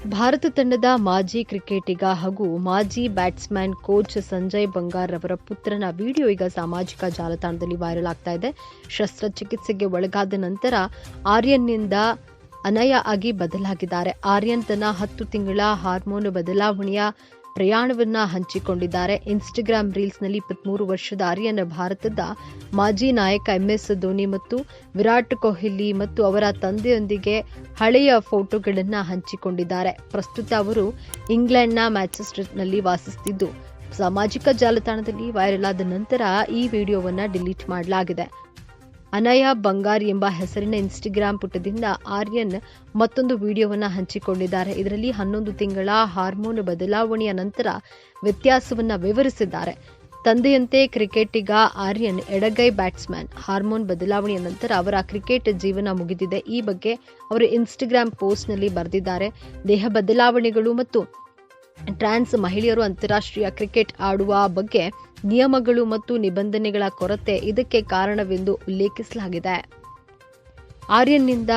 ಭಾರತ ತಂಡದ ಮಾಜಿ ಕ್ರಿಕೆಟಿಗ ಹಾಗೂ ಮಾಜಿ ಬ್ಯಾಟ್ಸ್ಮನ್ ಕೋಚ್ ಸಂಜಯ್ ಬಂಗಾರ್ ಅವರ ಪುತ್ರನ ವಿಡಿಯೋ ಈಗ ಸಾಮಾಜಿಕ ಜಾಲತಾಣದಲ್ಲಿ ವೈರಲ್ ಆಗ್ತಾ ಇದೆ. ಶಸ್ತ್ರಚಿಕಿತ್ಸೆಗೆ ಒಳಗಾದ ನಂತರ ಆರ್ಯನ್ನಿಂದ ಅನಯ ಆಗಿ ಬದಲಾಗಿದ್ದಾರೆ. ಆರ್ಯನ್ ತನ್ನ 10 ತಿಂಗಳ ಹಾರ್ಮೋನ್ ಬದಲಾವಣೆಯ ಪ್ರಯಾಣವನ್ನ ಹಂಚಿಕೊಂಡಿದ್ದಾರೆ. ಇನ್ಸ್ಟಾಗ್ರಾಮ್ ರೀಲ್ಸ್ನಲ್ಲಿ 23 ವರ್ಷದ ಆರ್ಯನ್ ಭಾರತದ ಮಾಜಿ ನಾಯಕ MS ಧೋನಿ ಮತ್ತು ವಿರಾಟ್ ಕೊಹ್ಲಿ ಮತ್ತು ಅವರ ತಂದೆಯೊಂದಿಗೆ ಹಳೆಯ ಫೋಟೋಗಳನ್ನು ಹಂಚಿಕೊಂಡಿದ್ದಾರೆ. ಪ್ರಸ್ತುತ ಅವರು ಇಂಗ್ಲೆಂಡ್ನ ಮ್ಯಾಂಚೆಸ್ಟರ್ನಲ್ಲಿ ವಾಸಿಸುತ್ತಿದ್ದು, ಸಾಮಾಜಿಕ ಜಾಲತಾಣದಲ್ಲಿ ವೈರಲ್ ಆದ ನಂತರ ಈ ವಿಡಿಯೋವನ್ನು ಡಿಲೀಟ್ ಮಾಡಲಾಗಿದೆ. ಅನಯ ಬಂಗಾರ್ ಎಂಬ ಹೆಸರಿನ ಇನ್ಸ್ಟಾಗ್ರಾಮ್ ಪುಟದಿಂದ ಆರ್ಯನ್ ಮತ್ತೊಂದು ವಿಡಿಯೋವನ್ನು ಹಂಚಿಕೊಂಡಿದ್ದಾರೆ. ಇದರಲ್ಲಿ 11 ತಿಂಗಳ ಹಾರ್ಮೋನ್ ಬದಲಾವಣೆಯ ನಂತರ ವ್ಯತ್ಯಾಸವನ್ನು ವಿವರಿಸಿದ್ದಾರೆ. ತಂದೆಯಂತೆ ಕ್ರಿಕೆಟಿಗ ಆರ್ಯನ್ ಎಡಗೈ ಬ್ಯಾಟ್ಸ್ಮನ್. ಹಾರ್ಮೋನ್ ಬದಲಾವಣೆಯ ನಂತರ ಅವರ ಕ್ರಿಕೆಟ್ ಜೀವನ ಮುಗಿದಿದೆ. ಈ ಬಗ್ಗೆ ಅವರು ಇನ್ಸ್ಟಾಗ್ರಾಮ್ ಪೋಸ್ಟ್ನಲ್ಲಿ ಬರೆದಿದ್ದಾರೆ. ದೇಹ ಬದಲಾವಣೆಗಳು ಮತ್ತು ಟ್ರಾನ್ಸ್ ಮಹಿಳೆಯರು ಅಂತಾರಾಷ್ಟ್ರೀಯ ಕ್ರಿಕೆಟ್ ಆಡುವ ಬಗ್ಗೆ ನಿಯಮಗಳು ಮತ್ತು ನಿಬಂಧನೆಗಳ ಕೊರತೆ ಇದಕ್ಕೆ ಕಾರಣವೆಂದು ಉಲ್ಲೇಖಿಸಲಾಗಿದೆ. ಆರ್ಯನ್ನಿಂದ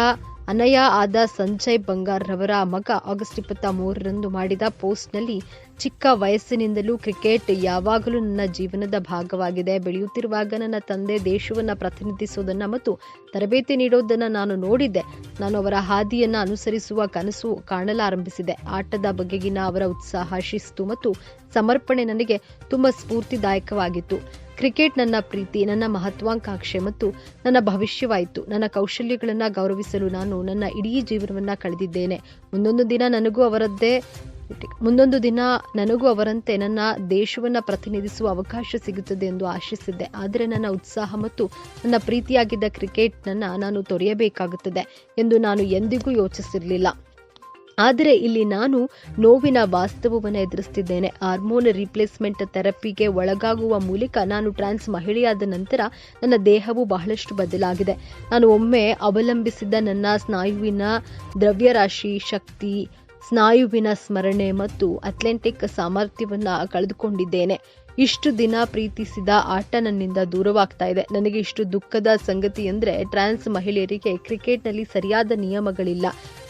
ಅನಯ ಆದ ಸಂಜಯ್ ಬಂಗಾರ್ ರವರ ಮಗ ಆಗಸ್ಟ್ 23ರಂದು ಮಾಡಿದ ಪೋಸ್ಟ್ನಲ್ಲಿ, ಚಿಕ್ಕ ವಯಸ್ಸಿನಿಂದಲೂ ಕ್ರಿಕೆಟ್ ಯಾವಾಗಲೂ ನನ್ನ ಜೀವನದ ಭಾಗವಾಗಿದೆ. ಬೆಳೆಯುತ್ತಿರುವಾಗ ನನ್ನ ತಂದೆ ದೇಶವನ್ನು ಪ್ರತಿನಿಧಿಸುವುದನ್ನು ಮತ್ತು ತರಬೇತಿ ನೀಡುವುದನ್ನು ನಾನು ನೋಡಿದ್ದೆ. ನಾನು ಅವರ ಹಾದಿಯನ್ನು ಅನುಸರಿಸುವ ಕನಸು ಕಾಣಲಾರಂಭಿಸಿದೆ. ಆಟದ ಬಗೆಗಿನ ಅವರ ಉತ್ಸಾಹ, ಶಿಸ್ತು ಮತ್ತು ಸಮರ್ಪಣೆ ನನಗೆ ತುಂಬ ಸ್ಫೂರ್ತಿದಾಯಕವಾಗಿತ್ತು. ಕ್ರಿಕೆಟ್ ನನ್ನ ಪ್ರೀತಿ, ನನ್ನ ಮಹತ್ವಾಕಾಂಕ್ಷೆ ಮತ್ತು ನನ್ನ ಭವಿಷ್ಯವಾಯಿತು. ನನ್ನ ಕೌಶಲ್ಯಗಳನ್ನು ಗೌರವಿಸಲು ನಾನು ನನ್ನ ಇಡೀ ಜೀವನವನ್ನು ಕಳೆದಿದ್ದೇನೆ. ಮುಂದೊಂದು ದಿನ ನನಗೂ ಅವರಂತೆ ನನ್ನ ದೇಶವನ್ನು ಪ್ರತಿನಿಧಿಸುವ ಅವಕಾಶ ಸಿಗುತ್ತದೆ ಎಂದು ಆಶಿಸಿದ್ದೆ. ಆದರೆ ನನ್ನ ಉತ್ಸಾಹ ಮತ್ತು ನನ್ನ ಪ್ರೀತಿಯಾಗಿದ್ದ ಕ್ರಿಕೆಟ್ನನ್ನು ನಾನು ತೊರೆಯಬೇಕಾಗುತ್ತದೆ ಎಂದು ನಾನು ಎಂದಿಗೂ ಯೋಚಿಸಿರಲಿಲ್ಲ. ಆದರೆ ಇಲ್ಲಿ ನಾನು ನೋವಿನ ವಾಸ್ತವವನ್ನು ಎದುರಿಸುತ್ತಿದ್ದೇನೆ. ಹಾರ್ಮೋನ್ ರಿಪ್ಲೇಸ್ಮೆಂಟ್ ಥೆರಪಿಗೆ ಒಳಗಾಗುವ ಮೂಲಕ ನಾನು ಟ್ರಾನ್ಸ್ ಮಹಿಳೆಯಾದ ನಂತರ ನನ್ನ ದೇಹವು ಬಹಳಷ್ಟು ಬದಲಾಗಿದೆ. ನಾನು ಒಮ್ಮೆ ಅವಲಂಬಿಸಿದ್ದ ನನ್ನ ಸ್ನಾಯುವಿನ ದ್ರವ್ಯರಾಶಿ, ಶಕ್ತಿ, ಸ್ನಾಯುವಿನ ಸ್ಮರಣೆ ಮತ್ತು ಅಥ್ಲೆಟಿಕ್ ಸಾಮರ್ಥ್ಯವನ್ನು ಕಳೆದುಕೊಂಡಿದ್ದೇನೆ. ಇಷ್ಟು ದಿನ ಪ್ರೀತಿಸಿದ ಆಟ ನನ್ನಿಂದ ದೂರವಾಗ್ತಾ ಇದೆ. ನನಗೆ ಇಷ್ಟು ದುಃಖದ ಸಂಗತಿ ಎಂದರೆ, ಟ್ರಾನ್ಸ್ ಮಹಿಳೆಯರಿಗೆ ಕ್ರಿಕೆಟ್ನಲ್ಲಿ ಸರಿಯಾದ ನಿಯಮಗಳಿಲ್ಲ.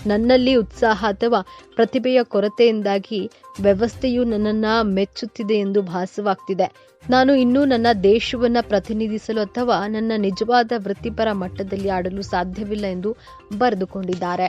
ನನ್ನಲ್ಲಿ ಉತ್ಸಾಹ ಅಥವಾ ಪ್ರತಿಭೆಯ ಕೊರತೆಯಿಂದಾಗಿ ವ್ಯವಸ್ಥೆಯು ನನ್ನನ್ನು ಮೆಚ್ಚುತ್ತಿದೆ ಎಂದು ಭಾಸವಾಗ್ತಿದೆ. ನಾನು ಇನ್ನೂ ನನ್ನ ದೇಶವನ್ನು ಪ್ರತಿನಿಧಿಸಲು ಅಥವಾ ನನ್ನ ನಿಜವಾದ ವೃತ್ತಿಪರ ಮಟ್ಟದಲ್ಲಿ ಆಡಲು ಸಾಧ್ಯವಿಲ್ಲ ಎಂದು ಬರೆದುಕೊಂಡಿದ್ದಾರೆ.